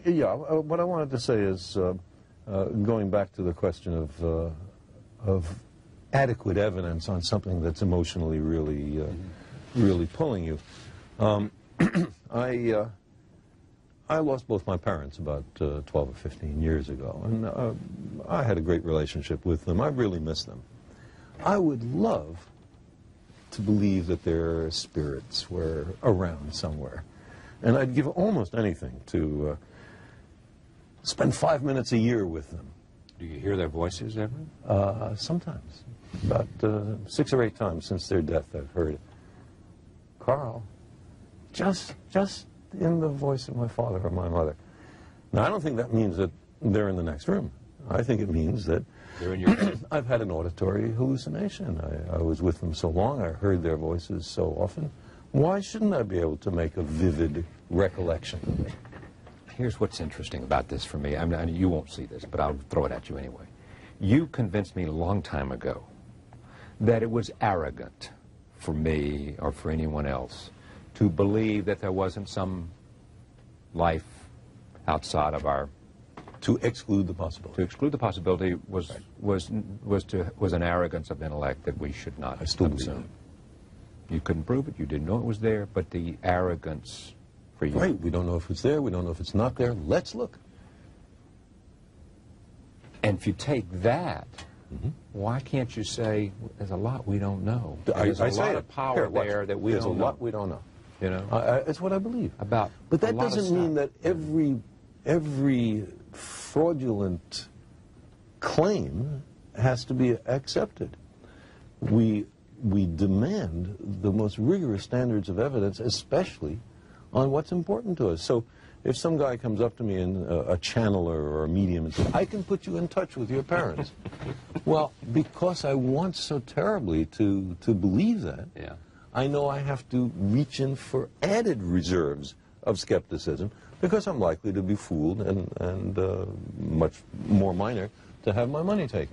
Yeah, what I wanted to say is, going back to the question of adequate evidence on something that's emotionally really, really pulling you. I lost both my parents about 12 or 15 years ago, and I had a great relationship with them. I really miss them. I would love to believe that their spirits were around somewhere, and I'd give almost anything to spend 5 minutes a year with them. Do you hear their voices ever? Sometimes. About 6 or 8 times since their death I've heard Carl, just in the voice of my father or my mother. Now, I don't think that means that they're in the next room. I think it means that they're in your head. I've had an auditory hallucination. I was with them so long, I heard their voices so often. Why shouldn't I be able to make a vivid recollection? Here's what's interesting about this for me. I mean, you won't see this, but I'll throw it at you anyway. You convinced me a long time ago that it was arrogant for me or for anyone else to believe that there wasn't some life outside of our... To exclude the possibility. To exclude the possibility was an arrogance of intellect that we should not I still assume. believe it. You couldn't prove it, you didn't know it was there, but the arrogance for you... Right, we don't know if it's there, we don't know if it's not there. Let's look. And if you take that, why can't you say, there's a lot we don't know? There's a lot of power there that we don't know. There's a lot we don't know. You know? It's what I believe. But that doesn't mean that every fraudulent claim has to be accepted. We demand the most rigorous standards of evidence, especially on what's important to us. So if some guy comes up to me, and a channeler or a medium, and says, I can put you in touch with your parents. Well, because I want so terribly to believe that, yeah. I know I have to reach in for added reserves of skepticism, because I'm likely to be fooled and much more minor to have my money taken.